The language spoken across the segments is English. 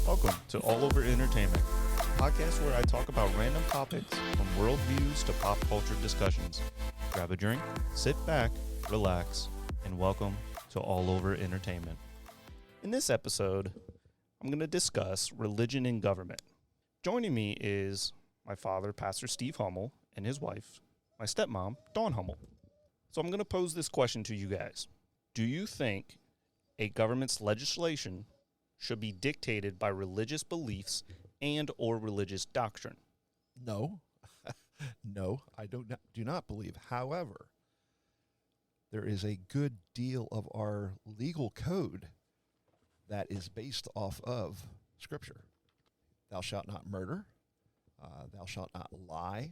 Welcome to All Over Entertainment, a podcast where I talk about random topics from worldviews to pop culture discussions. Grab a drink, sit back, relax, and welcome to All Over Entertainment. In this episode, I'm going to discuss religion and government. Joining me is my father, Pastor Steve Hummel, and his wife, my stepmom, Dawn Hummel. So I'm going to pose this question to you guys. Do you think a government's legislation should be dictated by religious beliefs and or religious doctrine? No. No, I do not believe. However, there is a good deal of our legal code that is based off of Scripture. Thou shalt not murder. Thou shalt not lie.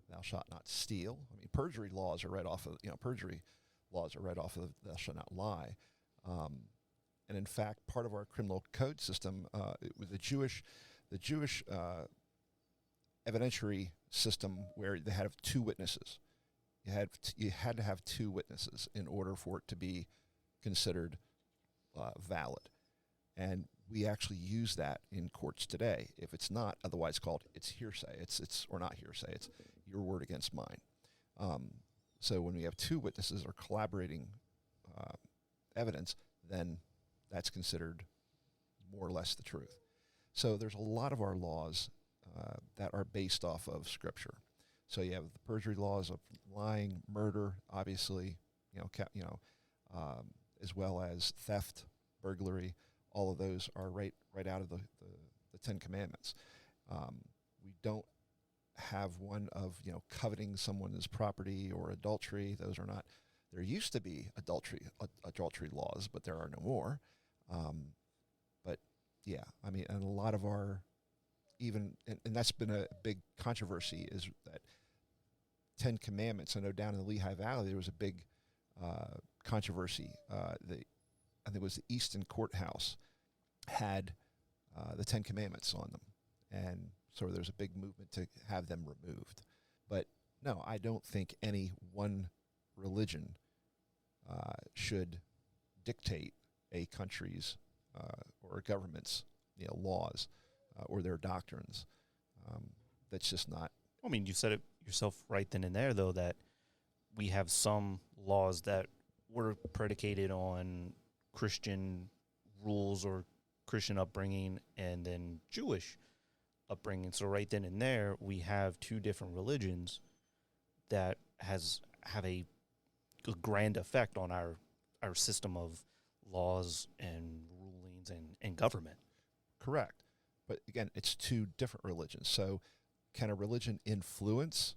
Thou shalt not steal. I mean, perjury laws are right off of, thou shalt not lie. And in fact, part of our criminal code system, it was the Jewish evidentiary system where they had two witnesses. You had to have two witnesses in order for it to be considered valid. And we actually use that in courts today. If it's not otherwise called, it's hearsay. It's or not hearsay. It's your word against mine. So when we have two witnesses or collaborating evidence, then that's considered more or less the truth. So there's a lot of our laws that are based off of Scripture. So you have the perjury laws of lying, murder, obviously, as well as theft, burglary. All of those are right out of the Ten Commandments. We don't have one of coveting someone's property or adultery. Those are not. There used to be adultery laws, but there are no more. But yeah, I mean, and a lot of our and that's been a big controversy is that Ten Commandments. I know down in the Lehigh Valley there was a big controversy. I think it was the Easton Courthouse had the Ten Commandments on them, and so there's a big movement to have them removed. But no, I don't think any one religion should dictate a country's or a government's laws or their doctrines. That's just not. I mean, you said it yourself right then and there, though, that we have some laws that were predicated on Christian rules or Christian upbringing and then Jewish upbringing. So right then and there, we have two different religions that have a grand effect on our system of laws and rulings and government. Correct. But again, it's two different religions. So can a religion influence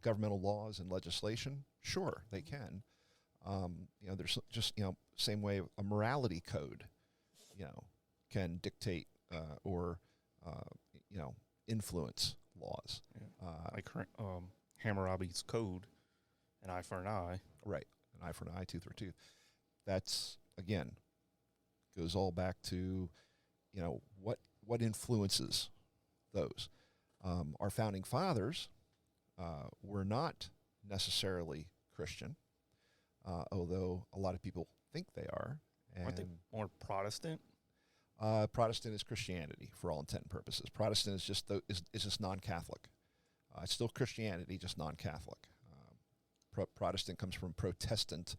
governmental laws and legislation? Sure, they can. There's just, same way a morality code, can dictate or influence laws. Yeah. Like Hammurabi's code, an eye for an eye. Right, an eye for an eye, tooth for a tooth. That's, again, goes all back to, what influences those. Our founding fathers were not necessarily Christian, although a lot of people think they are. And aren't they more Protestant? Protestant is Christianity for all intent and purposes. Protestant is just non-Catholic. It's still Christianity, just non-Catholic. Protestant comes from Protestant.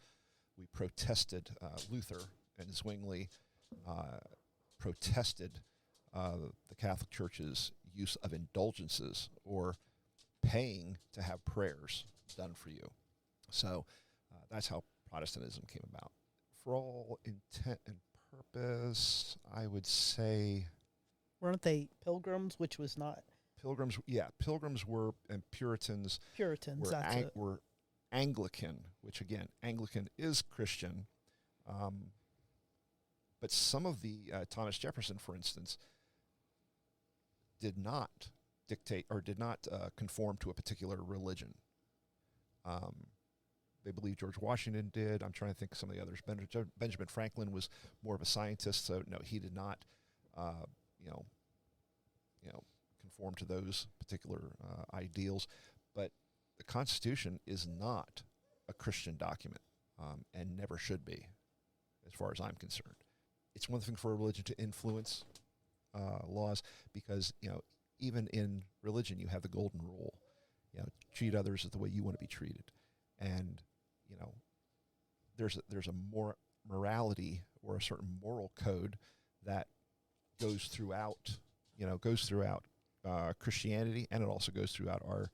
We protested Luther and Zwingli protested the Catholic Church's use of indulgences or paying to have prayers done for you. So that's how Protestantism came about. For all intent and purpose, I would say... Weren't they pilgrims, which was not... Pilgrims, yeah. Pilgrims were, and Puritans were Anglican, which again, Anglican is Christian. But some of the, Thomas Jefferson, for instance, did not dictate or did not conform to a particular religion. They believe George Washington did. I'm trying to think of some of the others. Benjamin Franklin was more of a scientist, so no, he did not, conform to those particular ideals. But the Constitution is not a Christian document, and never should be, as far as I'm concerned. it's one thing for a religion to influence laws, because even in religion you have the golden rule, treat others the way you want to be treated, and there's a more morality or a certain moral code that goes throughout Christianity, and it also goes throughout our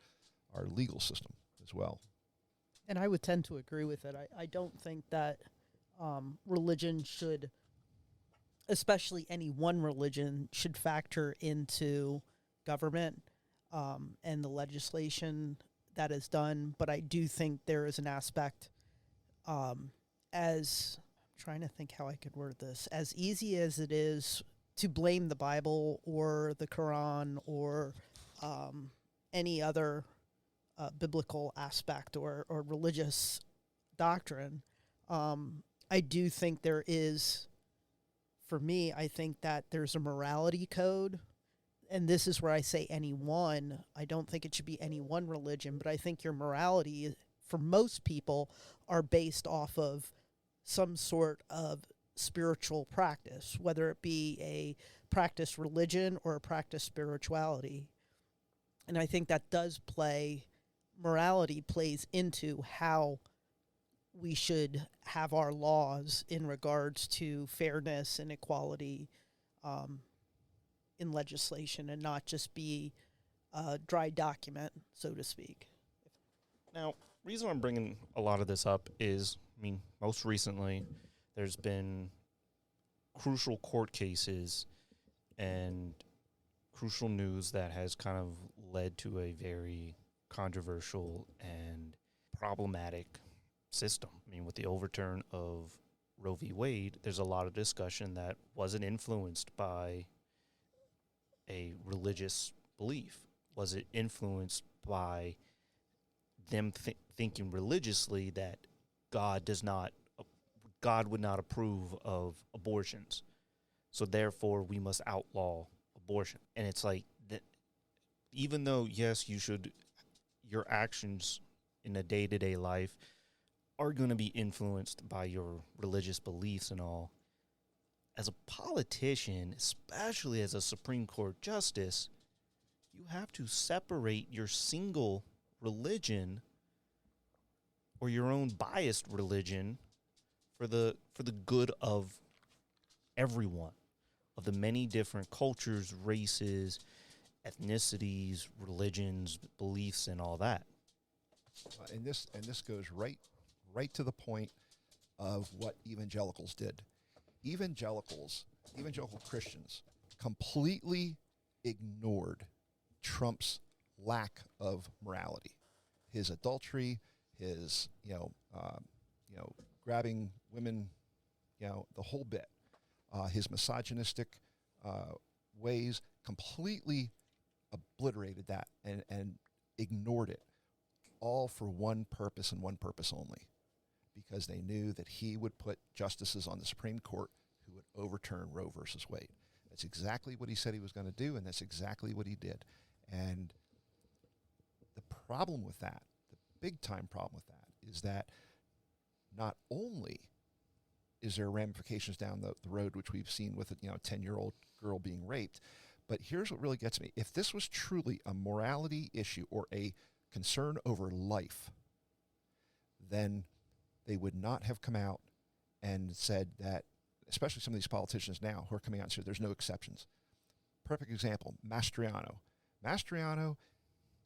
legal system as well. And I would tend to agree with it. I don't think that religion should, especially any one religion, should factor into government and the legislation that is done. But I do think there is an aspect, as I'm trying to think how I could word this, as easy as it is to blame the Bible or the Quran or any other biblical aspect or religious doctrine, I do think there is, for me, I think that there's a morality code, and this is where I say any one. I don't think it should be any one religion, but I think your morality, for most people, are based off of some sort of spiritual practice, whether it be a practice religion or a practice spirituality. And I think that does morality plays into how we should have our laws in regards to fairness and equality in legislation, and not just be a dry document, so to speak. Now, reason I'm bringing a lot of this up is, most recently, there's been crucial court cases and crucial news that has kind of led to a very controversial and problematic system. With the overturn of Roe v. Wade, there's a lot of discussion that wasn't influenced by a religious belief. Was it influenced by them thinking religiously that God would not approve of abortions, so therefore we must outlaw abortion? And it's like that, even though, yes, your actions in a day-to-day life are going to be influenced by your religious beliefs and all, as a politician, especially as a Supreme Court justice, you have to separate your single religion or your own biased religion for the good of everyone, of the many different cultures, races, ethnicities, religions, beliefs, and all that. And this goes right to the point of what evangelicals did. Evangelical Christians completely ignored Trump's lack of morality, his adultery, his grabbing women, the whole bit, his misogynistic ways, completely obliterated that and ignored it, all for one purpose and one purpose only, because they knew that he would put justices on the Supreme Court who would overturn Roe versus Wade. That's exactly what he said he was going to do, and that's exactly what he did. And the problem with that, the big-time problem with that, is that not only is there ramifications down the road, which we've seen with a 10-year-old girl being raped, but here's what really gets me. If this was truly a morality issue or a concern over life, then they would not have come out and said that, especially some of these politicians now who are coming out and saying there's no exceptions. Perfect example, Mastriano. Mastriano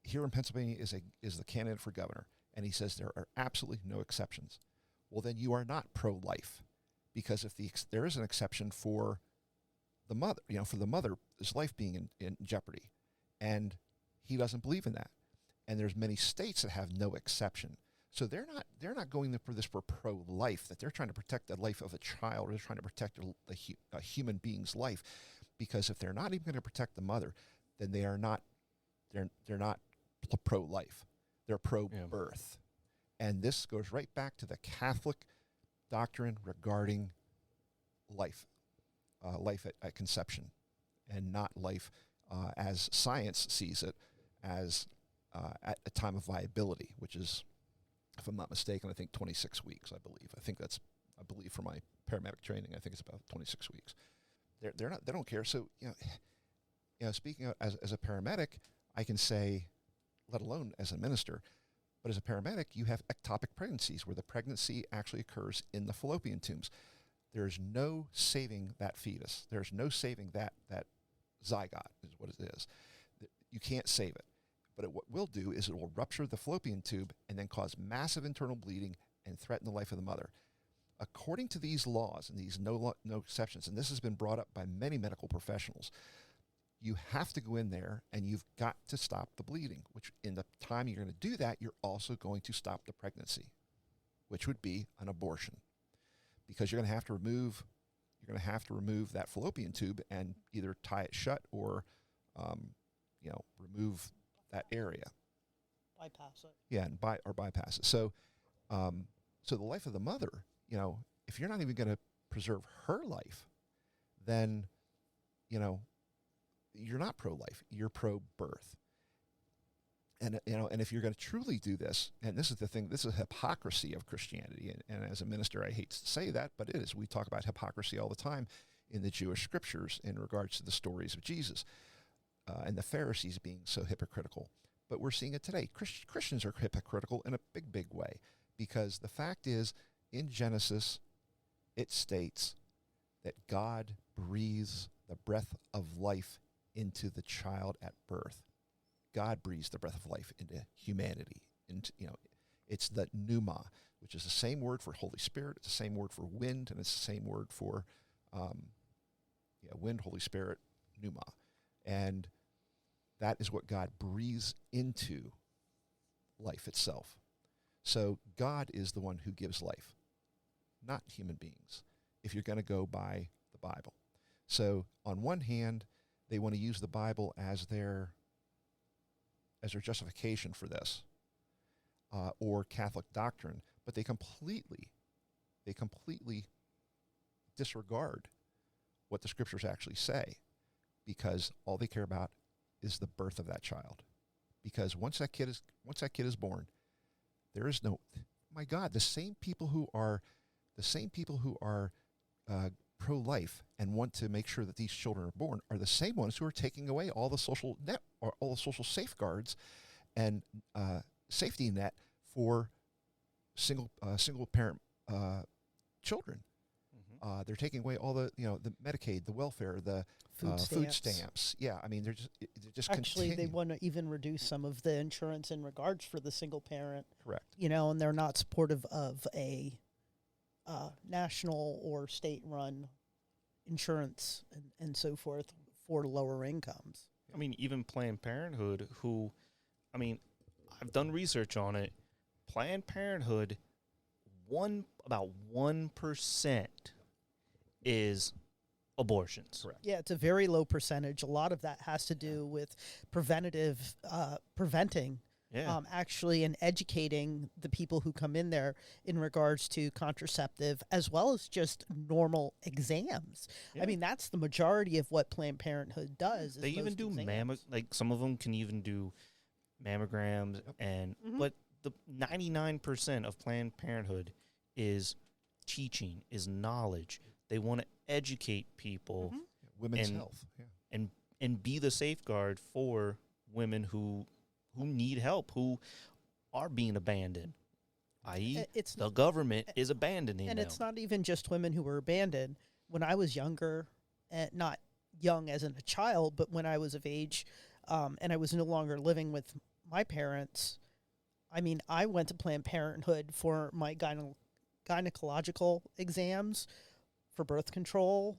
here in Pennsylvania is the candidate for governor, and he says there are absolutely no exceptions. Well, then you are not pro-life, because if there is an exception for the mother, for the mother's life being in jeopardy, and he doesn't believe in that. And there's many states that have no exception. So they're not going for this for pro-life, that they're trying to protect the life of a child, or they're trying to protect a human being's life, because if they're not even going to protect the mother, then they're not pro-life. They're pro-birth. Yeah. And this goes right back to the Catholic doctrine regarding life, life at conception, and not life as science sees it, as at a time of viability, which is, if I'm not mistaken, I think 26 weeks, I believe. I think that's I believe for my paramedic training, I think it's about 26 weeks. They don't care. So, speaking of, as a paramedic, I can say, let alone as a minister, but as a paramedic, you have ectopic pregnancies where the pregnancy actually occurs in the fallopian tubes. There's no saving that fetus. There's no saving that zygote is what it is. You can't save it. But what will do is it will rupture the fallopian tube and then cause massive internal bleeding and threaten the life of the mother. According to these laws and these no exceptions, and this has been brought up by many medical professionals, you have to go in there and you've got to stop the bleeding, which in the time you're going to do that, you're also going to stop the pregnancy, which would be an abortion. Because you're going to have to remove that fallopian tube and either tie it shut or, remove that area. Bypass it. Yeah, and bypass it. So the life of the mother, if you're not even going to preserve her life, then, you're not pro-life. You're pro-birth. And if you're going to truly do this, and this is the thing, this is a hypocrisy of Christianity. And as a minister, I hate to say that, but it is. We talk about hypocrisy all the time in the Jewish scriptures in regards to the stories of Jesus and the Pharisees being so hypocritical. But we're seeing it today. Christians are hypocritical in a big, big way, because the fact is, in Genesis, it states that God breathes the breath of life into the child at birth. God breathes the breath of life into humanity. It's the pneuma, which is the same word for Holy Spirit. It's the same word for wind, and it's the same word for wind, Holy Spirit, pneuma. And that is what God breathes into life itself. So God is the one who gives life, not human beings, if you're going to go by the Bible. So on one hand, they want to use the Bible as their justification for this, or Catholic doctrine, but they completely disregard what the scriptures actually say, because all they care about is the birth of that child. Because once that kid is born, there is no, my God, the same people who are pro-life and want to make sure that these children are born are the same ones who are taking away all the social safeguards and safety net for single parent children. Mm-hmm. They're taking away all the Medicaid, the welfare, the food stamps. Yeah, I mean they're just actually continue. They want to even reduce some of the insurance in regards for the single parent. Correct. And they're not supportive of a national or state-run insurance and so forth for lower incomes. I mean, even Planned Parenthood, I've done research on it. Planned Parenthood, about 1% is abortions. Correct. Yeah, it's a very low percentage. A lot of that has to do with preventing, actually, and educating the people who come in there in regards to contraceptive, as well as just normal exams. Yeah. I mean, that's the majority of what Planned Parenthood does. They even do some of them can even do mammograms, and but the 99% of Planned Parenthood is teaching, is knowledge. They want to educate people, women's health, and be the safeguard for women who need help, who are being abandoned, i.e. the government is abandoning them. And it's not even just women who were abandoned. When I was younger, not young as in a child, but when I was of age, and I was no longer living with my parents, I went to Planned Parenthood for my gynecological exams, for birth control,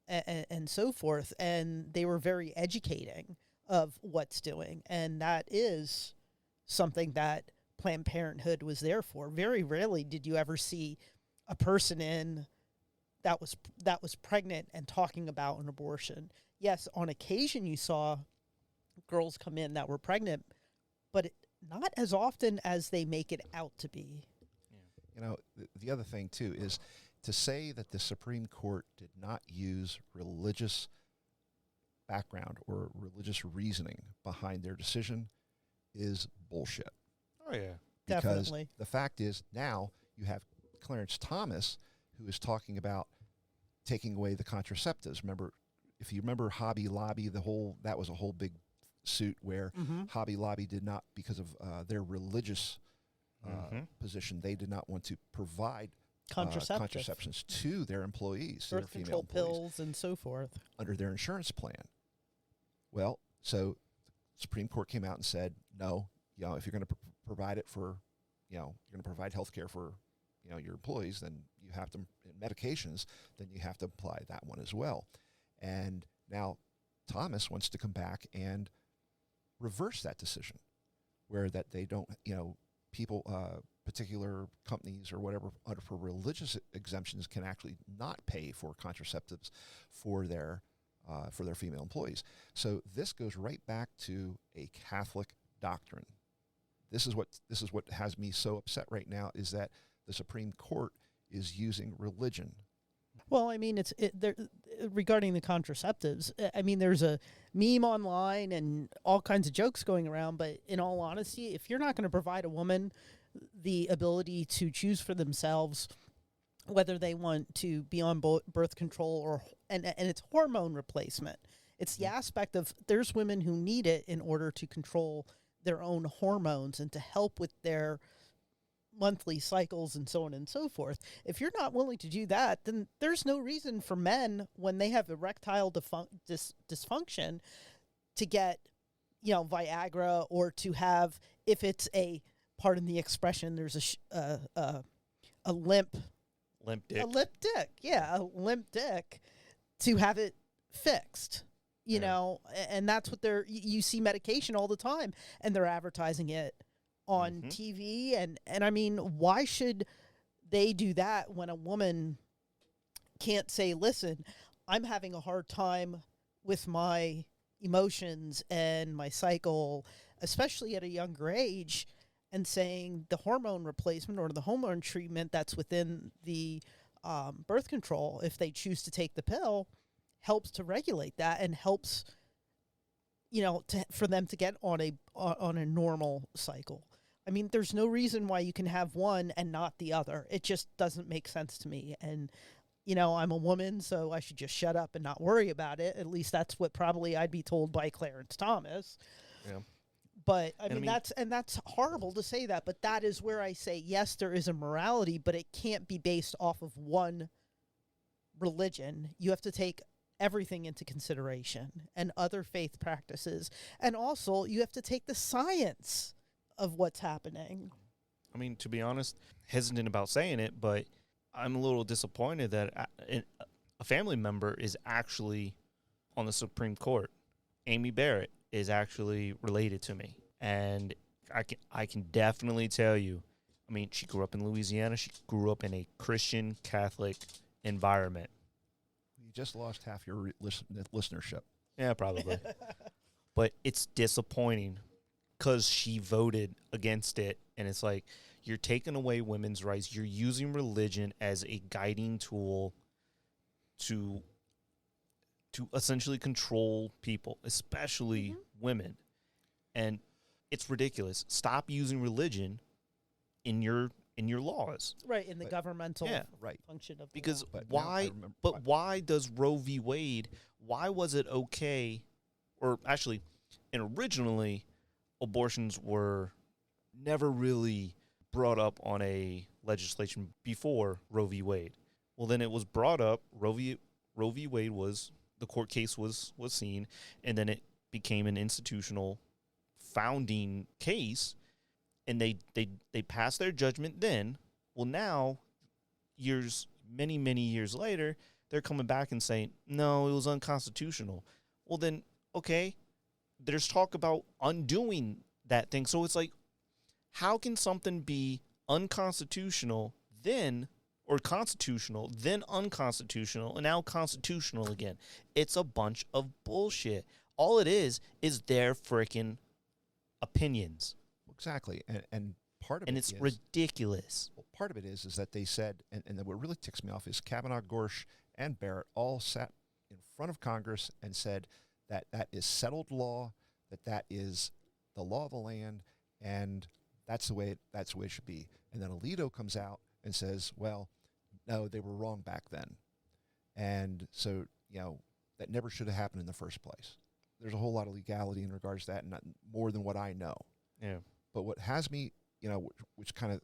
and so forth, and they were very educating of what's doing, and that is something that Planned Parenthood was there for. Very rarely did you ever see a person that was pregnant and talking about an abortion. Yes, on occasion you saw girls come in that were pregnant, but not as often as they make it out to be. Yeah. The other thing too is to say that the Supreme Court did not use religious background or religious reasoning behind their decision is bullshit. Oh, yeah. Because definitely. The fact is now you have Clarence Thomas, who is talking about taking away the contraceptives. Remember, if you remember Hobby Lobby, that was a whole big suit where Hobby Lobby did not, because of their religious position, they did not want to provide contraceptions to their employees, birth their control female employees, pills and so forth under their insurance plan. Well, so the Supreme Court came out and said, no, if you're going to provide it for, you're going to provide health care for, your employees, then you have to, medications, then you have to apply that one as well. And now Thomas wants to come back and reverse that decision, where that they don't, people, particular companies or whatever, for religious exemptions, can actually not pay for contraceptives for their female employees. So this goes right back to a Catholic doctrine. This is what has me so upset right now, is that the Supreme Court is using religion. Well, I mean, regarding the contraceptives, I mean, there's a meme online and all kinds of jokes going around, but in all honesty, if you're not going to provide a woman the ability to choose for themselves whether they want to be on birth control and it's hormone replacement. It's the aspect of, there's women who need it in order to control their own hormones and to help with their monthly cycles and so on and so forth. If you're not willing to do that, then there's no reason for men, when they have erectile dysfunction, to get, Viagra, or to have, if it's pardon the expression, there's a limp dick, to have it fixed. And that's what you see medication all the time, and they're advertising it on TV. And I mean, why should they do that when a woman can't say, listen, I'm having a hard time with my emotions and my cycle, especially at a younger age, and saying the hormone replacement or the hormone treatment that's within the birth control, if they choose to take the pill, helps to regulate that and helps, for them to get on a normal cycle. I mean, there's no reason why you can have one and not the other. It just doesn't make sense to me. And, I'm a woman, so I should just shut up and not worry about it. At least that's what probably I'd be told by Clarence Thomas. Yeah. But I mean, that's horrible to say that, but that is where I say, yes, there is a morality, but it can't be based off of one religion. You have to take everything into consideration, and other faith practices. And also, you have to take the science of what's happening. I mean, to be honest, hesitant about saying it, but I'm a little disappointed that a family member is actually on the Supreme Court. Amy Barrett is actually related to me, and I can definitely tell you, I mean, she grew up in Louisiana. She grew up in a Christian Catholic environment. You just lost half your listenership. Yeah, probably. But it's disappointing because she voted against it, and it's like, you're taking away women's rights. You're using religion as a guiding tool to essentially control people, especially women. And it's ridiculous. Stop using religion in your laws. Right, in the governmental function of the because law. why does Roe v. Wade, why was it okay, or actually, and originally, abortions were never really brought up on a legislation before Roe v. Wade. Well, then it was brought up, Roe v. Wade was, the court case was seen, and then it became an institutional founding case, and they passed their judgment then. Well, now, many years later, they're coming back and saying, no, it was unconstitutional. Well, then, okay, there's talk about undoing that thing. So it's like, how can something be unconstitutional then, or constitutional, then unconstitutional, and now constitutional again? It's a bunch of bullshit. All it is their freaking opinions. Exactly. And part of and it it's is ridiculous. Well, part of it is that they said, and what really ticks me off is Kavanaugh, Gorsuch, and Barrett all sat in front of Congress and said that is settled law, that is the law of the land, and that's the way it should be. And then Alito comes out and says, well, no, they were wrong back then. And so, that never should have happened in the first place. There's a whole lot of legality in regards to that, and not more than what I know. Yeah. But what has me, which kind of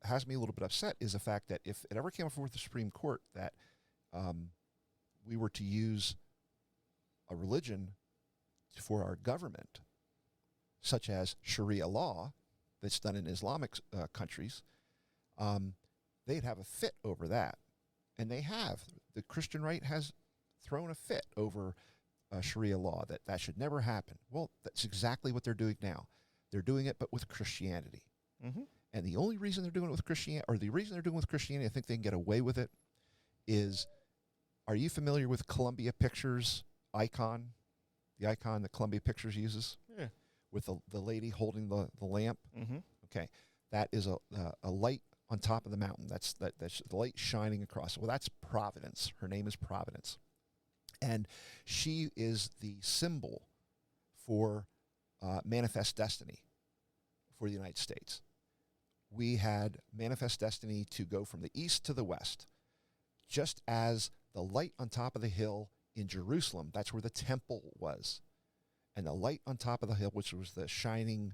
has me a little bit upset is the fact that if it ever came before the Supreme Court that we were to use a religion for our government, such as Sharia law, that's done in Islamic countries, they'd have a fit over that. And they have. The Christian right has thrown a fit over Sharia law, that should never happen. Well, that's exactly what they're doing now. They're doing it, but with Christianity. Mm-hmm. And the only reason they're doing it with Christianity, or the reason they're doing it with Christianity, I think they can get away with it, is, are you familiar with Columbia Pictures icon? The icon that Columbia Pictures uses? Yeah. With the lady holding the lamp? Mm-hmm. Okay. That is a light on top of the mountain. That's the light shining across. Well, that's Providence. Her name is Providence. And she is the symbol for manifest destiny for the United States. We had manifest destiny to go from the east to the west. Just as the light on top of the hill in Jerusalem, that's where the temple was. And the light on top of the hill, which was the shining,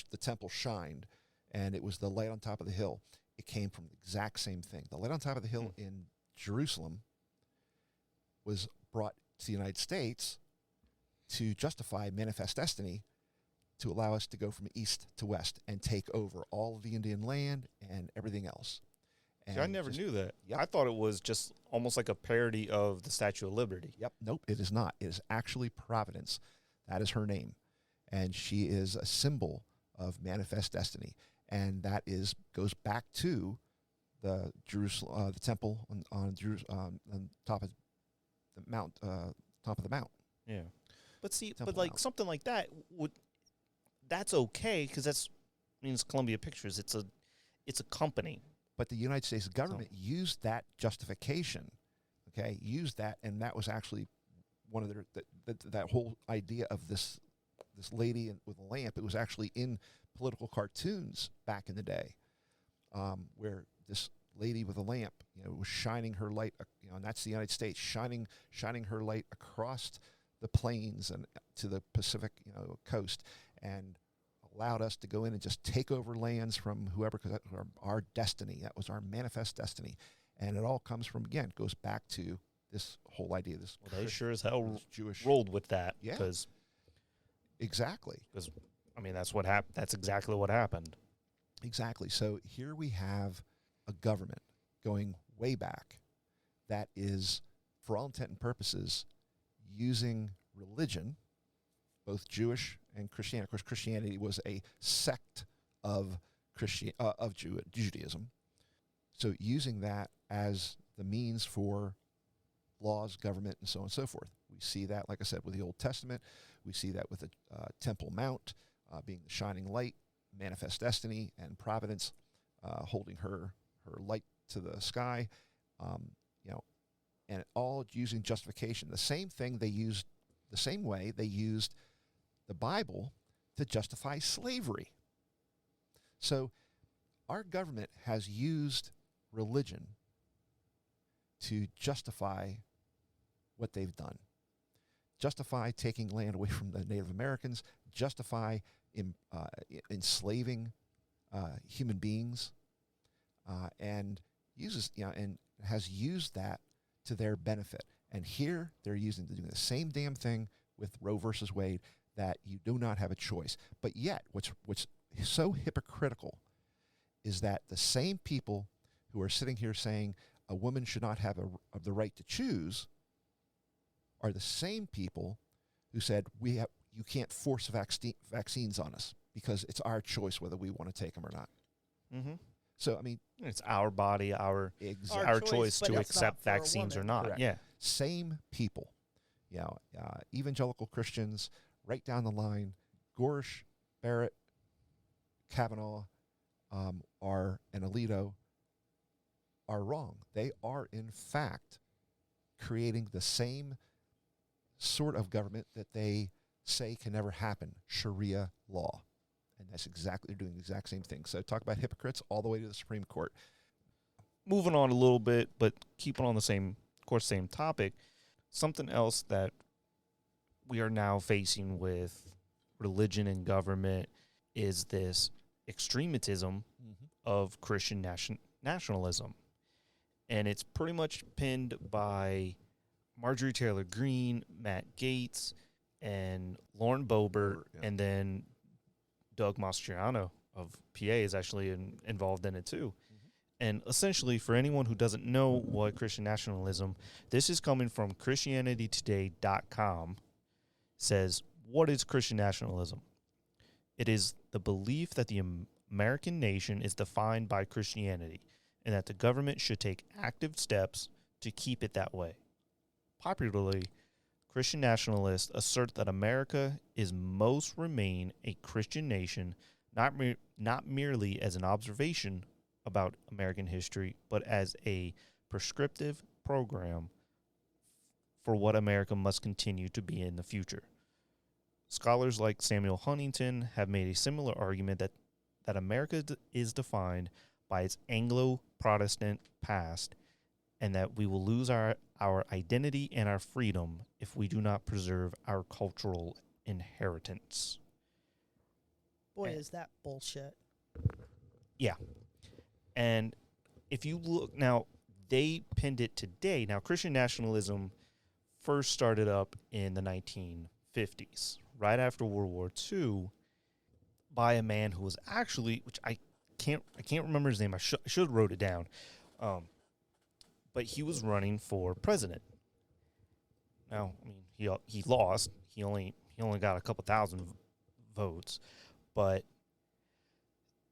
the temple shined, and it was the light on top of the hill. It came from the exact same thing. The light on top of the hill in Jerusalem was brought to the United States to justify manifest destiny, to allow us to go from east to west and take over all of the Indian land and everything else. And See, I never knew that. Yep. I thought it was just almost like a parody of the Statue of Liberty. Yep. Nope, it is not. It is actually Providence. That is her name. And she is a symbol of manifest destiny. And that goes back to the Jerusalem, the temple on top of the mount, top of the mount. Yeah. But see, Temple but like Mount. something like that that's okay because that's means Columbia Pictures. It's a company. But the United States government used that justification, okay? Used that, and that was actually one of their that whole idea of this lady with a lamp. It was actually in political cartoons back in the day, where this lady with a lamp, was shining her light, and that's the United States shining her light across the plains and to the Pacific, coast, and allowed us to go in and just take over lands from whoever, because that was our destiny. That was our manifest destiny. And it all comes from, again, goes back to this whole idea. They sure as hell Jewish rolled with that. Yeah. Because, exactly. That's what happened. That's exactly what happened. Exactly. So here we have a government going way back that is, for all intent and purposes, using religion, both Jewish and Christianity. Of course, Christianity was a sect of Judaism. So using that as the means for laws, government, and so on and so forth. We see that, like I said, with the Old Testament. We see that with the Temple Mount being the shining light, manifest destiny, and Providence holding her light to the sky. And all using justification. The same way they used the Bible to justify slavery. So our government has used religion to justify what they've done. Justify taking land away from the Native Americans, justify enslaving human beings, and has used that to their benefit. And here they're doing the same damn thing with Roe versus Wade, that you do not have a choice. But yet, what's so hypocritical is that the same people who are sitting here saying a woman should not have the right to choose are the same people who said you can't force vaccines on us because it's our choice whether we want to take them or not. Mm-hmm. So, it's our body, our choice but to it's accept not for a vaccines or woman. not. Correct. Yeah. Same people, evangelical Christians, right down the line, Gorsuch, Barrett, Kavanaugh, and Alito are wrong. They are, in fact, creating the same sort of government that they say can never happen, Sharia law. And they're doing the exact same thing. So talk about hypocrites all the way to the Supreme Court. moving on a little bit, but keeping on the same course, same topic. Something else that we are now facing with religion and government is this extremism of Christian nationalism. And it's pretty much pinned by Marjorie Taylor Greene, Matt Gaetz, and Lauren Boebert, Yeah. and then Doug Mastriano of PA is actually involved in it too. And essentially, for anyone who doesn't know what Christian nationalism, this is coming from ChristianityToday.com. Says, what is Christian nationalism? It is the belief that the American nation is defined by Christianity and that the government should take active steps to keep it that way. Popularly, Christian nationalists assert that America is most remain a Christian nation, not merely as an observation about American history, but as a prescriptive program for what America must continue to be in the future. Scholars like Samuel Huntington have made a similar argument that America is defined by its Anglo-Protestant past and that we will lose our identity and our freedom if we do not preserve our cultural inheritance. Boy, is that bullshit. Yeah. And if you look now, they pinned it today. Now, Christian nationalism first started up in the 1950s, right after World War II, by a man who was actually, which I can't remember his name. I should have wrote it down. But he was running for president. Now, I mean, he lost. He only got a couple thousand votes, but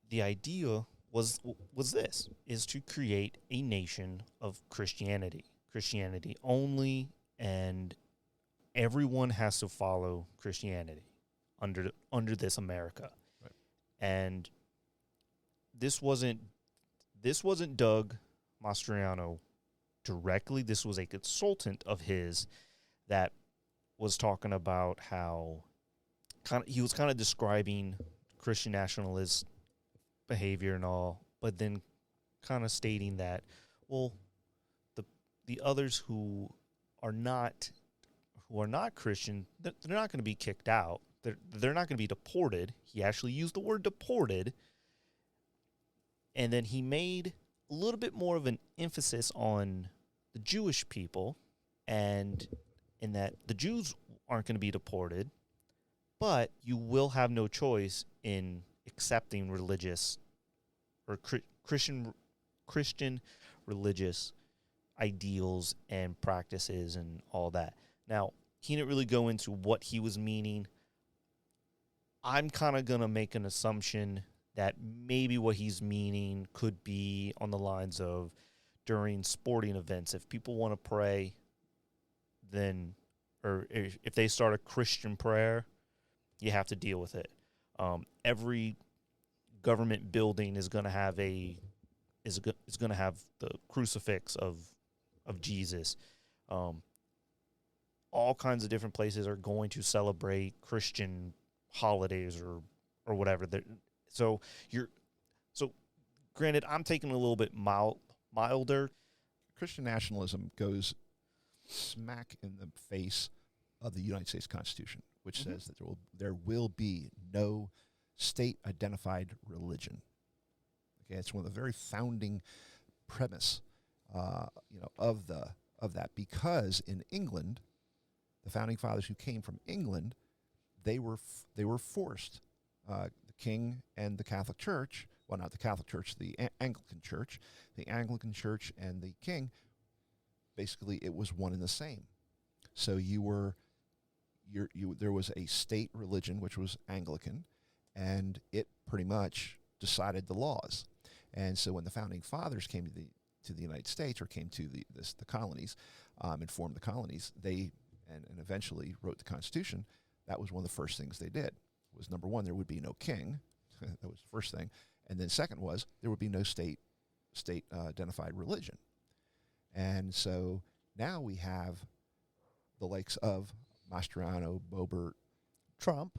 the idea was to create a nation of Christianity only, and everyone has to follow Christianity under this America. Right. And this wasn't Doug Mastriano directly. This was a consultant of his that was talking about how he was kind of describing Christian nationalist behavior and all, but then kind of stating that, well, the others who are not Christian, they're not going to be kicked out. They're not going to be deported. He actually used the word deported. And then he made a little bit more of an emphasis on the Jewish people, and in that the Jews aren't going to be deported, but you will have no choice in accepting religious or Christian religious ideals and practices and all that. Now, he didn't really go into what he was meaning. I'm kind of going to make an assumption that maybe what he's meaning could be on the lines of during sporting events. If people want to pray, then, or if they start a Christian prayer, you have to deal with it. Every government building is going to have the crucifix of Jesus. All kinds of different places are going to celebrate Christian holidays or whatever. So granted, I'm taking a little bit milder. Christian nationalism goes smack in the face of the United States Constitution, which says that there will be no state-identified religion. Okay, it's one of the very founding premise, of that, because in England, the founding fathers who came from England, they were forced. The king and the Catholic Church, well, not the Catholic Church, the Anglican Church, and the king, basically it was one and the same. So there was a state religion, which was Anglican, and it pretty much decided the laws. And so when the founding fathers came to the United States, or came to the colonies, and formed the colonies, they and eventually wrote the Constitution. That was one of the first things they did. Was number one, there would be no king. That was the first thing. And then second was there would be no state identified religion. And so now we have the likes of Mastriano, Boebert, Trump,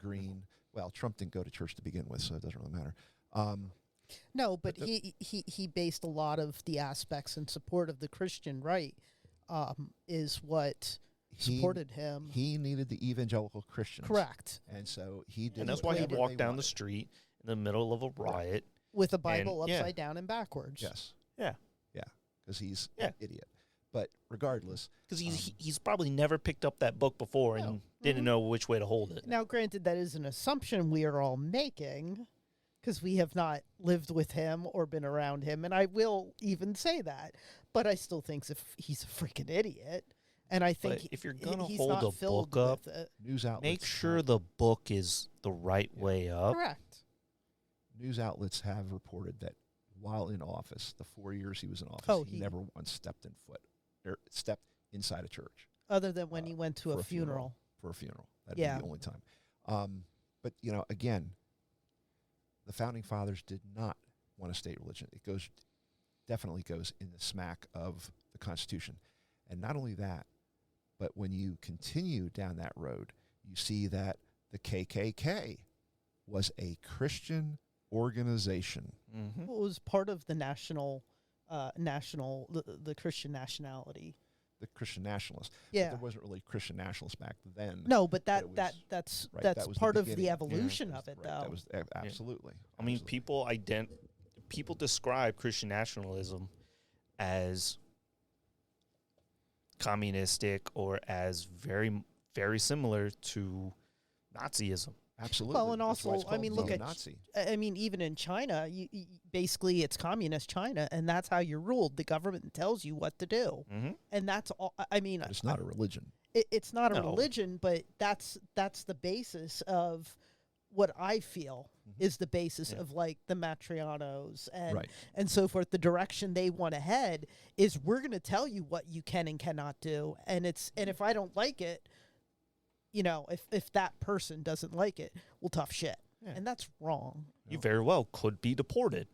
Greene. Well, Trump didn't go to church to begin with, so it doesn't really matter. No, but But he based a lot of the aspects in support of the Christian right, is what he supported him. he needed the evangelical Christians. Correct. And so he did And that's why he whatever walked they down the wanted. street in the middle of a riot. With a Bible yeah. upside down and backwards. Yes. Yeah. Yeah. Because he's Yeah. an idiot. But regardless, Because he's probably never picked up that book before and didn't know which way to hold it. Now, granted, that is an assumption we are all making because we have not lived with him or been around him, and I will even say that. But I still think he's a freaking idiot, and I think But if you're gonna he's hold not a filled book up, with it. news outlets Make sure have- the book is the right way up. Correct. news outlets have reported that while in office, the 4 years he was in office, Oh, he he- never once stepped stepped inside a church Other than when he went to for a funeral. for a funeral. That'd Yeah. be the only time. But again, the founding fathers did not want a state religion. It definitely goes in the smack of the Constitution. And not only that, but when you continue down that road, you see that the KKK was a Christian organization. Mm-hmm. It was part of the the Christian nationality. The Christian nationalists. But Yeah. there wasn't really Christian nationalists back then. No, but it was- that's right, that's that was the part of beginning. the Yeah, evolution That of was- it, right, though. That was absolutely. I mean, absolutely. people describe Christian nationalism as communistic or as very, very similar to Nazism. Absolutely. Well, and That's why also, it's I called mean, look at neo-Nazi. I mean, even in China, basically it's communist China, and that's how you're ruled. The government tells you what to do, Mm-hmm. and that's all. I mean, But it's not a religion. it's not a No. religion, but that's the basis of what I feel is the basis Yeah. of like the Matrianos and Right. and so forth. The direction they want to head is we're going to tell you what you can and cannot do, and if I don't like it, if that person doesn't like it, well, tough shit, Yeah. and that's wrong. You very well could be deported.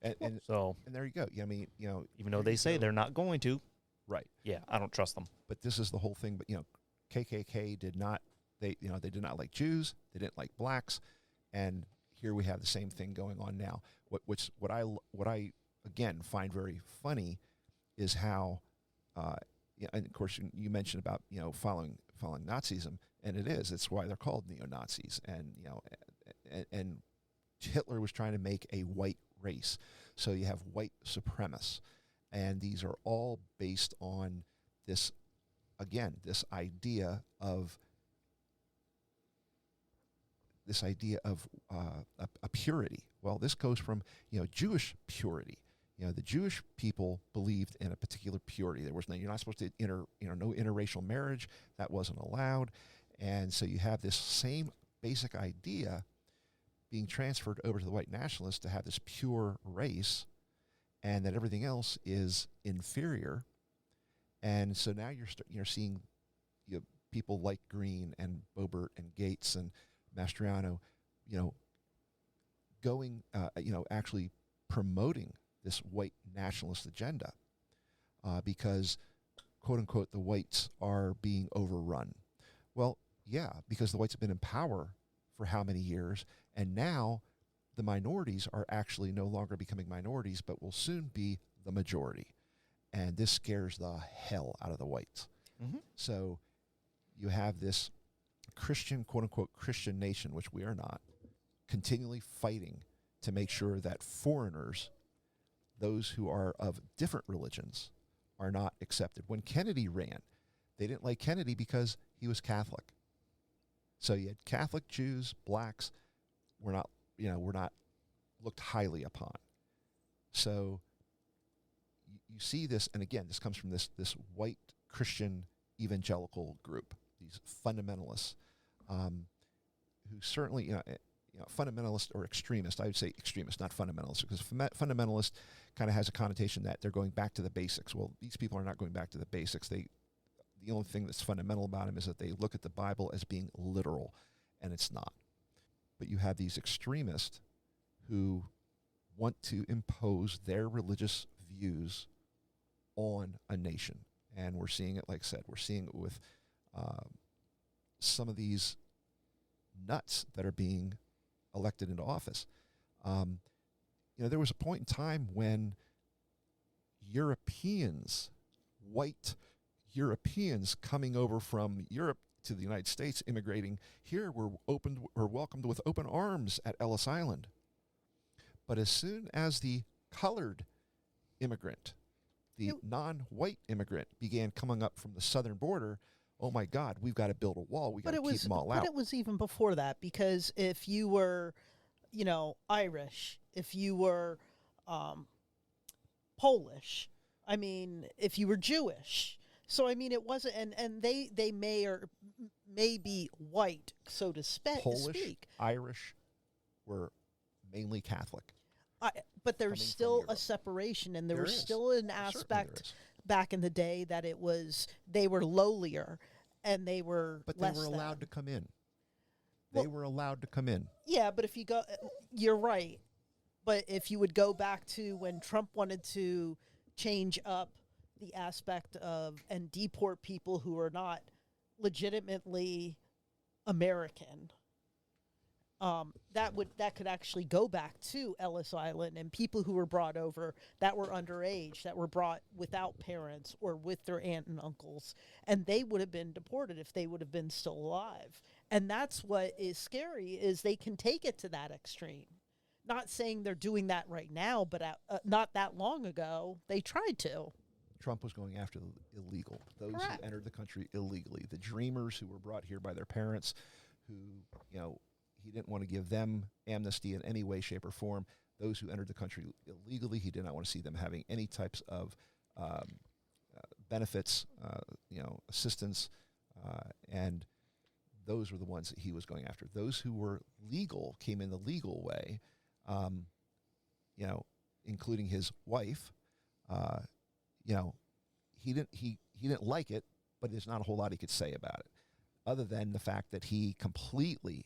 And So there you go. Yeah, I mean, even though here they you say go. they're not going to, right. yeah, I don't trust them. But this is the whole thing. But KKK did not. They did not like Jews. They didn't like blacks. And here we have the same thing going on now. What I again find very funny is how, and of course you mentioned about following Nazism, and it's why they're called neo-Nazis, and Hitler was trying to make a white race, so you have white supremacists, and these are all based on this idea of a purity. Well, this goes from Jewish purity. The Jewish people believed in a particular purity. You're not supposed to no interracial marriage. That wasn't allowed. And so you have this same basic idea being transferred over to the white nationalists to have this pure race, and that everything else is inferior. And so now you're seeing people like Green and Boebert and Gates and Mastriano, going, actually promoting this white nationalist agenda, because, quote unquote, the whites are being overrun. Well, yeah, because the whites have been in power for how many years, and now the minorities are actually no longer becoming minorities, but will soon be the majority. And this scares the hell out of the whites. Mm-hmm. So you have this Christian, quote unquote, Christian nation, which we are not, continually fighting to make sure that foreigners, those who are of different religions, are not accepted. When Kennedy ran, they didn't like Kennedy because he was Catholic. So you had Catholic Jews, blacks were not looked highly upon. So you see this, and again, this comes from this white Christian evangelical group, these fundamentalists, who certainly, fundamentalist or extremist. I would say extremist, not fundamentalist, because fundamentalist kind of has a connotation that they're going back to the basics. Well, these people are not going back to the basics. The only thing that's fundamental about them is that they look at the Bible as being literal, and it's not. But you have these extremists who want to impose their religious views on a nation. And we're seeing it, like I said, we're seeing it with some of these nuts that are being elected into office. there was a point in time when Europeans, white Europeans coming over from Europe to the United States, immigrating here, were welcomed with open arms at Ellis Island. But as soon as the colored immigrant, the non-white immigrant, began coming up from the southern border, oh my God, we've got to build a wall. We got to keep them all out. But it was even before that, because if you were, Irish, if you were Polish, I mean, if you were Jewish. So, I mean, it wasn't, and they may be white, so to speak. Polish, Irish were mainly Catholic. But there's still a separation, and there was still an aspect back in the day that they were lowlier, and they were But they were allowed to come in. They were allowed to come in. Yeah, but if you go, you're right. But if you would go back to when Trump wanted to change up the aspect of and deport people who are not legitimately American, that could actually go back to Ellis Island, and people who were brought over that were underage, that were brought without parents or with their aunt and uncles, and they would have been deported if they would have been still alive. And that's what is scary, is they can take it to that extreme. Not saying they're doing that right now, but not that long ago, they tried to. Trump was going after the illegal, those Correct. who entered the country illegally, the dreamers who were brought here by their parents, who, he didn't want to give them amnesty in any way, shape, or form. Those who entered the country illegally, he did not want to see them having any types of benefits, assistance, and those were the ones that he was going after. Those who were legal came in the legal way, including his wife. He didn't like it, but there's not a whole lot he could say about it, other than the fact that he completely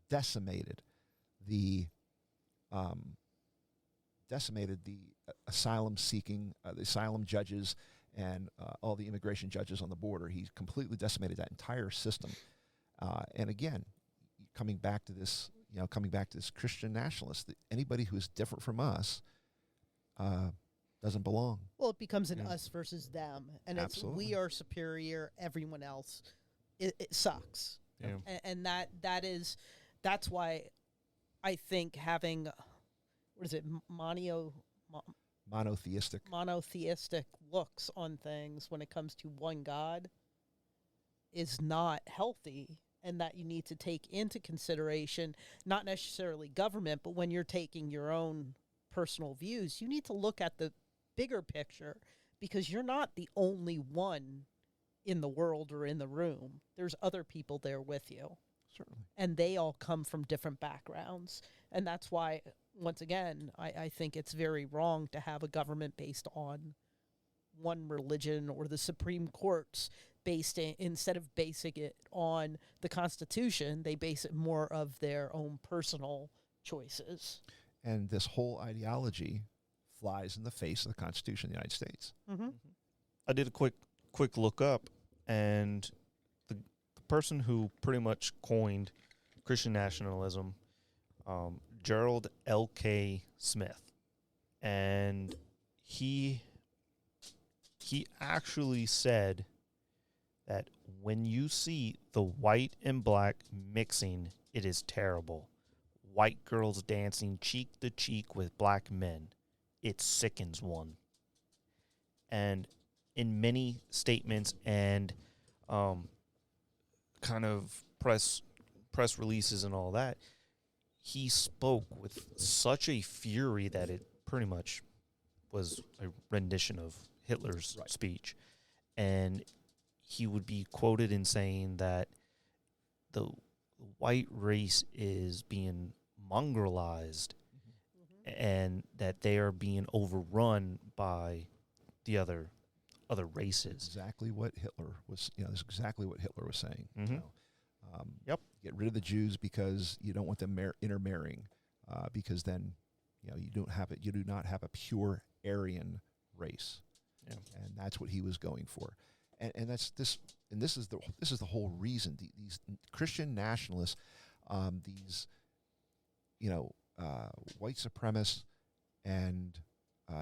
decimated the asylum seeking, the asylum judges, and all the immigration judges on the border. He completely decimated that entire system. And again, coming back to this Christian nationalist, that anybody who is different from us doesn't belong. Well, it becomes an us versus them, and Absolutely. we are superior. Everyone else, it sucks. Yeah. And that's why I think having, monotheistic looks on things when it comes to one God is not healthy, and that you need to take into consideration not necessarily government, but when you're taking your own personal views, you need to look at the bigger picture, because you're not the only one in the world or in the room. There's other people there with you. Certainly. And they all come from different backgrounds. And that's why, once again, I think it's very wrong to have a government based on one religion, or the Supreme Court's instead of basing it on the Constitution, they base it more of their own personal choices. And this whole ideology flies in the face of the Constitution of the United States. Mm-hmm. I did a quick look up, and the person who pretty much coined Christian nationalism, Gerald L.K. Smith, and he actually said that when you see the white and black mixing, it is terrible. White girls dancing cheek to cheek with black men, it sickens one. And in many statements and kind of press releases and all that, he spoke with such a fury that it pretty much was a rendition of Hitler's speech. And he would be quoted in saying that the white race is being mongrelized, and that they are being overrun by the other races. Exactly what Hitler was. That's exactly what Hitler was saying. Mm-hmm. Yep. Get rid of the Jews because you don't want them intermarrying, because then you do not have a pure Aryan race. Yeah. And that's what he was going for. And this is the whole reason these Christian nationalists, these white supremacists and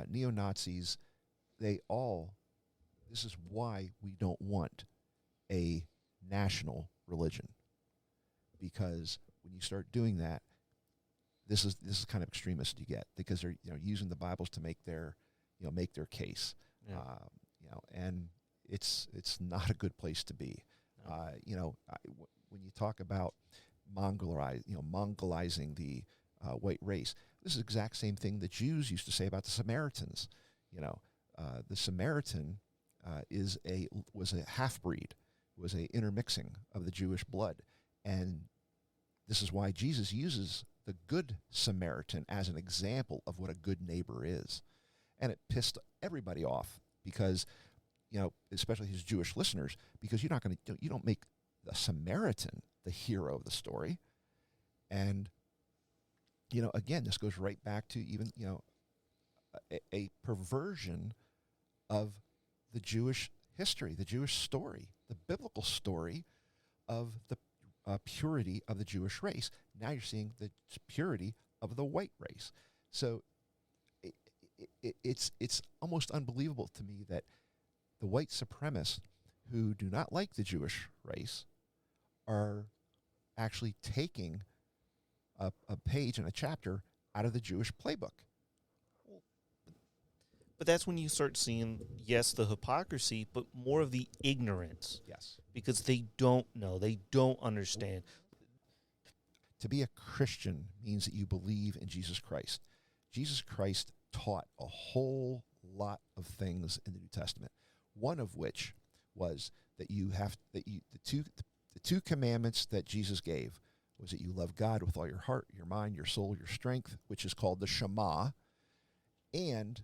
neo-Nazis, this is why we don't want a national religion, because when you start doing that, this is kind of extremist you get, because they're using the Bibles to make their case, Yeah. And it's not a good place to be. No. When you talk about Mongolizing the white race, this is the exact same thing the Jews used to say about the Samaritans. The Samaritan was a half-breed, was a intermixing of the Jewish blood, and this is why Jesus uses the Good Samaritan as an example of what a good neighbor is. And it pissed everybody off because, especially his Jewish listeners, because you don't make the Samaritan the hero of the story. And, again, this goes right back to even, a perversion of the Jewish history, the Jewish story, the biblical story of the purity of the Jewish race. Now you're seeing the purity of the white race. So it's almost unbelievable to me that the white supremacists who do not like the Jewish race are actually taking a page and a chapter out of the Jewish playbook. But that's when you start seeing, yes, the hypocrisy, but more of the ignorance. Yes. Because they don't know. They don't understand. To be a Christian means that you believe in Jesus Christ. Jesus Christ taught a whole lot of things in the New Testament, one of which was that the two commandments that Jesus gave was that you love God with all your heart, your mind, your soul, your strength, which is called the Shema, and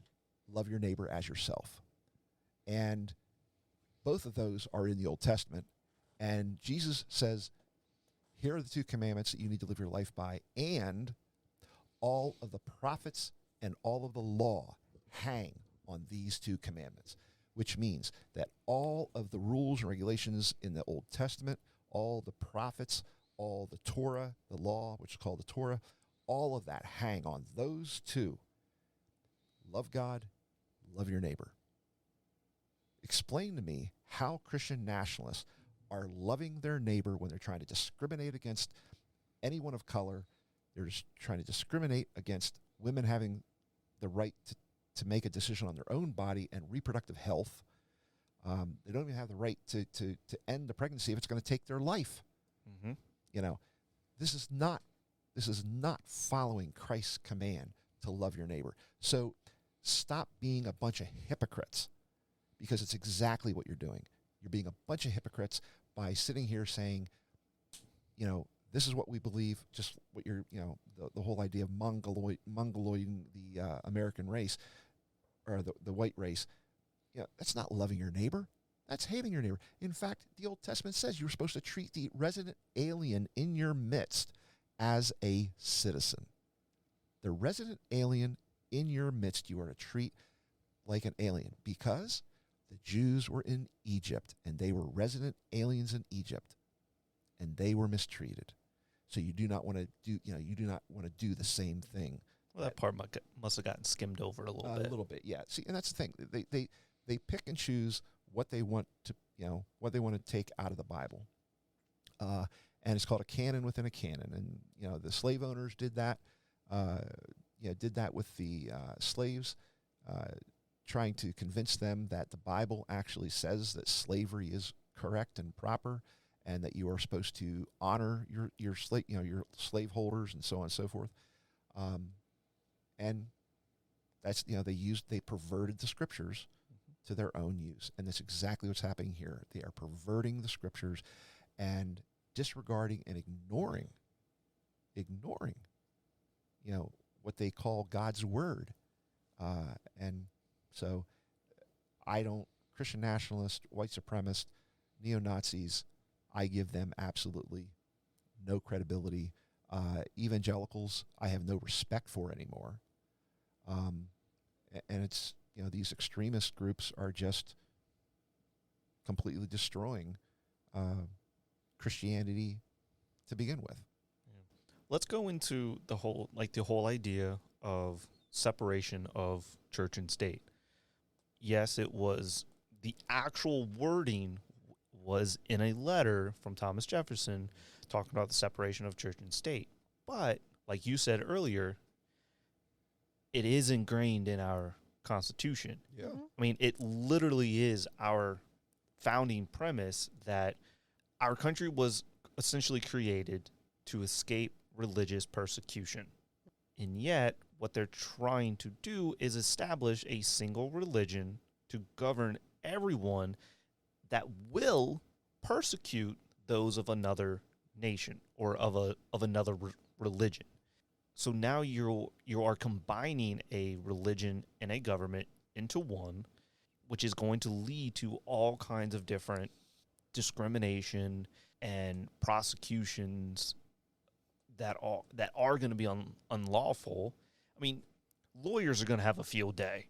love your neighbor as yourself. And both of those are in the Old Testament. And Jesus says, here are the two commandments that you need to live your life by. And all of the prophets and all of the law hang on these two commandments, which means that all of the rules and regulations in the Old Testament, all the prophets, all the Torah, the law, which is called the Torah, all of that hang on those two. Love God, love your neighbor. Explain to me how Christian nationalists are loving their neighbor when they're trying to discriminate against anyone of color. They're just trying to discriminate against women having the right to make a decision on their own body and reproductive health. They don't even have the right to end the pregnancy if it's going to take their life. Mm-hmm. This is not following Christ's command to love your neighbor. So stop being a bunch of hypocrites, because it's exactly what you're doing. You're being a bunch of hypocrites by sitting here saying, this is what we believe, just what you're, the whole idea of mongoloiding the American race, or the white race. That's not loving your neighbor. That's hating your neighbor. In fact, the Old Testament says you're supposed to treat the resident alien in your midst as a citizen. The resident alien in your midst you are to treat like an alien, because the Jews were in Egypt and they were resident aliens in Egypt and they were mistreated. So you do not want to do the same thing. Well, that part must have gotten skimmed over a little bit. A little bit, yeah. See, and that's the thing. They pick and choose what they want to take out of the Bible. And it's called a canon within a canon. And the slave owners did that. Did that with the slaves, trying to convince them that the Bible actually says that slavery is correct and proper, and that you are supposed to honor your slave holders and so on and so forth. And that's they perverted the scriptures to their own use, and that's exactly what's happening here. They are perverting the scriptures and disregarding and ignoring what they call God's word. And so Christian nationalists, white supremacists, neo-Nazis, I give them absolutely no credibility. Evangelicals, I have no respect for anymore. And it's, these extremist groups are just completely destroying Christianity to begin with. let's go into the whole idea of separation of church and state. Yes, it was the actual wording was in a letter from Thomas Jefferson talking about the separation of church and state. But like you said earlier, it is ingrained in our Constitution. Yeah. I mean, it literally is our founding premise that our country was essentially created to escape religious persecution. And yet, what they're trying to do is establish a single religion to govern everyone that will persecute those of another nation or of another religion. So now you are combining a religion and a government into one, which is going to lead to all kinds of different discrimination and prosecutions that are going to be unlawful. I mean, lawyers are going to have a field day.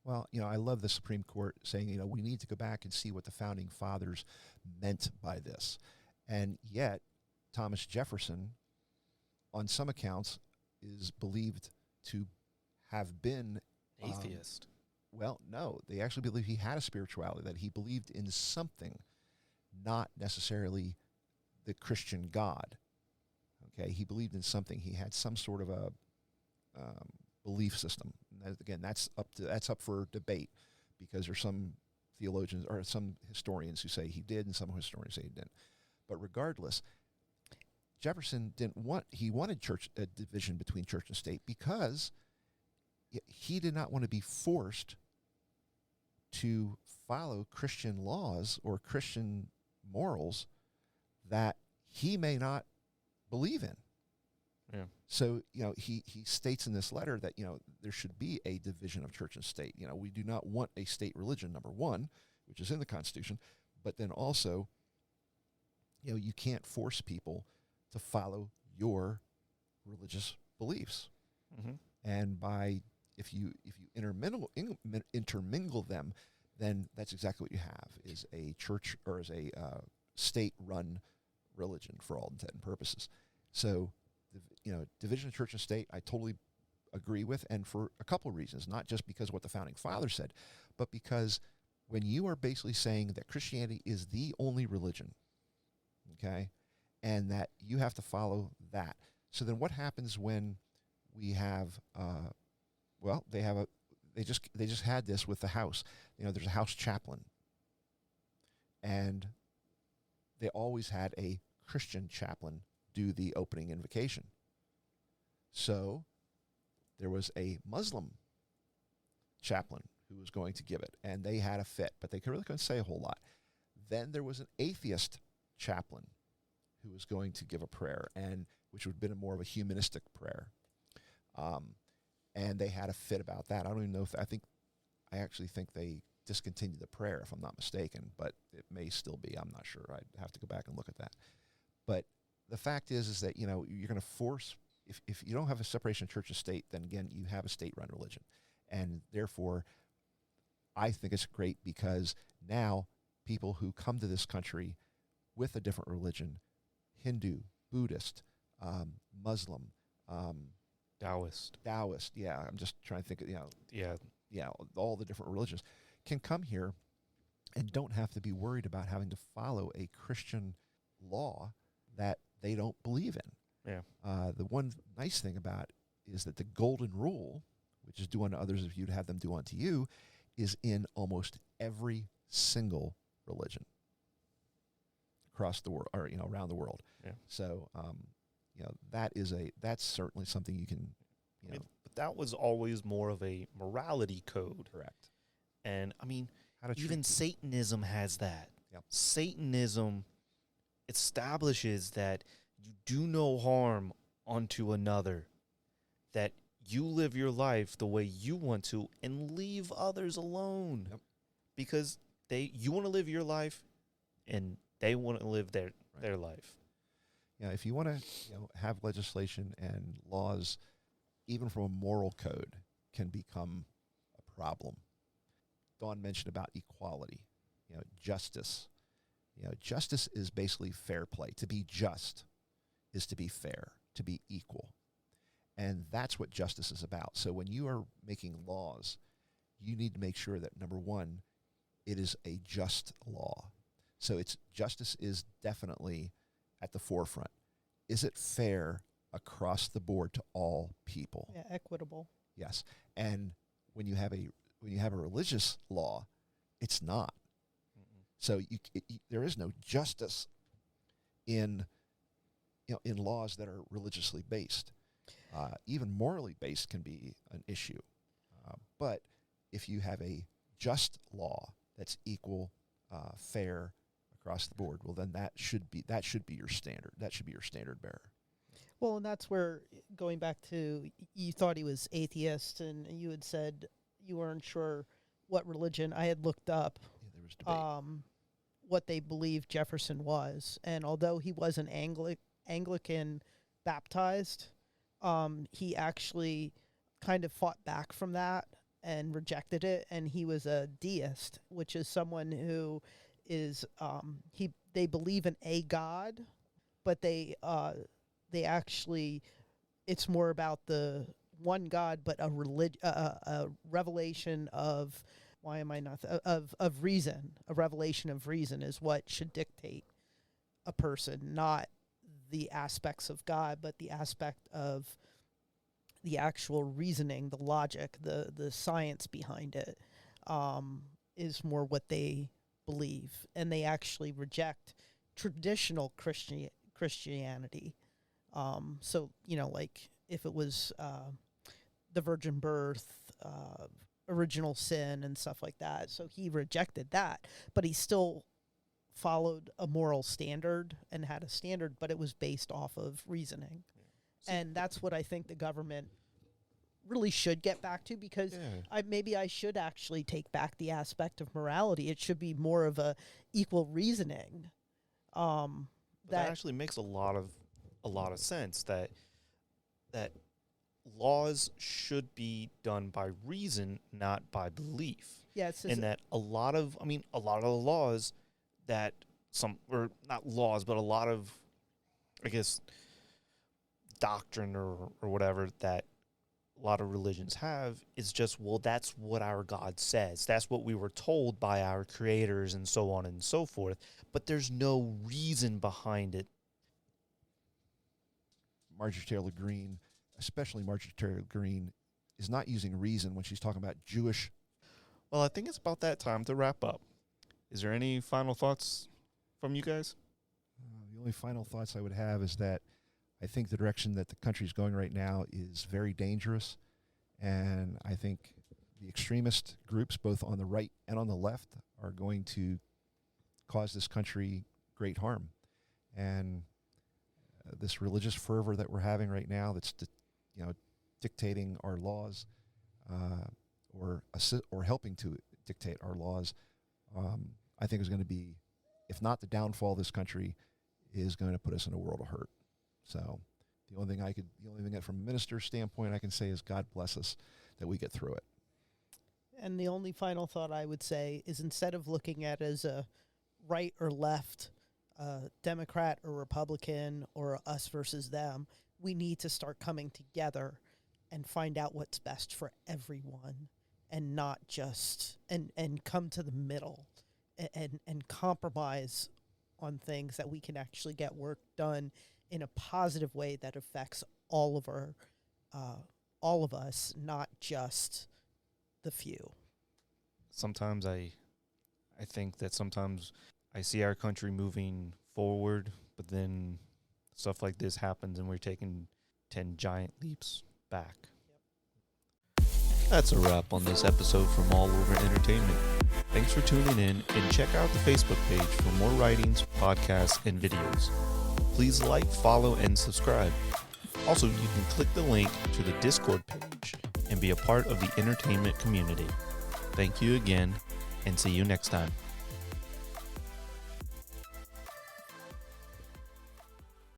Well, I love the Supreme Court saying, we need to go back and see what the founding fathers meant by this. And yet, Thomas Jefferson, on some accounts, is believed to have been Atheist. Well, no, they actually believe he had a spirituality, that he believed in something, not necessarily the Christian God. Okay, he believed in something. He had some sort of a belief system. And again, that's up for debate, because there's some theologians or some historians who say he did, and some historians say he didn't. But regardless, Jefferson wanted a division between church and state, because he did not want to be forced to follow Christian laws or Christian morals that he may not believe in. Yeah. So, he states in this letter that, there should be a division of church and state. We do not want a state religion, number one, which is in the Constitution, but then also, you can't force people to follow your religious beliefs. Mm-hmm. And if you intermingle them, then that's exactly what you have, is a church or is a state-run religion for all intent and purposes. So, division of church and state, I totally agree with, and for a couple of reasons, not just because of what the founding fathers said, but because when you are basically saying that Christianity is the only religion, okay, and that you have to follow that. So then what happens when we have, they just had this with the house. There's a house chaplain, and they always had a Christian chaplain do the opening invocation. So there was a Muslim chaplain who was going to give it, and they had a fit, but they really couldn't say a whole lot. Then there was an atheist chaplain who was going to give a prayer, and which would have been more of a humanistic prayer. And they had a fit about that. I don't even know I actually think they discontinued the prayer, if I'm not mistaken, but it may still be. I'm not sure. I'd have to go back and look at that. But the fact is that, you're going to force, if you don't have a separation of church and state, then again, you have a state-run religion. And therefore, I think it's great, because now people who come to this country with a different religion, Hindu, Buddhist, Muslim, Taoist, yeah, I'm just trying to think of, Yeah. all the different religions, can come here and don't have to be worried about having to follow a Christian law that they don't believe in. Yeah. The one nice thing about it is that the golden rule, which is do unto others as you'd have them do unto you, is in almost every single religion across the world, or around the world. Yeah. So, that's certainly something you can, But that was always more of a morality code. correct. And I mean, How to treat even people. Satanism has that. Yep. Satanism establishes that you do no harm unto another, that you live your life the way you want to and leave others alone. Yep. Because you want to live your life and they want to live their life. If you want to have legislation and laws, even from a moral code, can become a problem. Dawn mentioned about equality, justice. Justice is basically fair play. To be just is to be fair. to be equal. And that's what justice is about. So when you are making laws, you need to make sure that, number one, it is a just law. So justice is definitely at the forefront. Is it fair across the board to all people? Yeah, equitable. Yes. And when you have a religious law, it's not. So there is no justice in laws that are religiously based. Even morally based can be an issue. But if you have a just law that's equal, fair across the board, well, then that should be your standard. That should be your standard bearer. Well, and that's where, going back to, you thought he was atheist, and you had said you weren't sure what religion. I had looked up There was debate. what they believed Jefferson was, and although he was an Anglican baptized, he actually kind of fought back from that and rejected it, and he was a deist, which is someone who is they believe in a God, but they actually, it's more about the one God, but a revelation of, why am I not of reason. A revelation of reason is what should dictate a person, not the aspects of God, but the aspect of the actual reasoning, the logic, the science behind it, is more what they believe. And they actually reject traditional Christianity. So, like if it was the virgin birth, original sin and stuff like that. So he rejected that, but he still followed a moral standard and had a standard, but it was based off of reasoning. And that's what I think the government really should get back to, because maybe I should actually take back the aspect of morality. It should be more of a equal reasoning. That actually makes a lot of sense, that laws should be done by reason, not by belief. Yeah, and that a lot of the laws that or not laws, but a lot of, I guess, doctrine or whatever that a lot of religions have is just, well, that's what our God says. That's what we were told by our creators and so on and so forth. But there's no reason behind it. Marjorie Taylor Greene, especially Marjorie Taylor Greene, is not using reason when she's talking about Jewish. Well, I think it's about that time to wrap up. Is there any final thoughts from you guys? The only final thoughts I would have is that I think the direction that the country is going right now is very dangerous, and I think the extremist groups, both on the right and on the left, are going to cause this country great harm. And this religious fervor that we're having right now, that's dictating our laws, or helping to dictate our laws, I think is going to be, if not the downfall of this country, is going to put us in a world of hurt. So the only thing that from a minister's standpoint I can say is God bless us that we get through it. And the only final thought I would say is, instead of looking at it as a right or left, Democrat or Republican, or us versus them, we need to start coming together and find out what's best for everyone, and not just, and come to the middle and compromise on things that we can actually get work done in a positive way that affects all of us, not just the few. Sometimes I think that sometimes I see our country moving forward, but then stuff like this happens and we're taking 10 giant leaps back. Yep. That's a wrap on this episode from All Over Entertainment. Thanks for tuning in, and check out the Facebook page for more writings, podcasts, and videos. Please like, follow, and subscribe. Also, you can click the link to the Discord page and be a part of the entertainment community. Thank you again, and see you next time.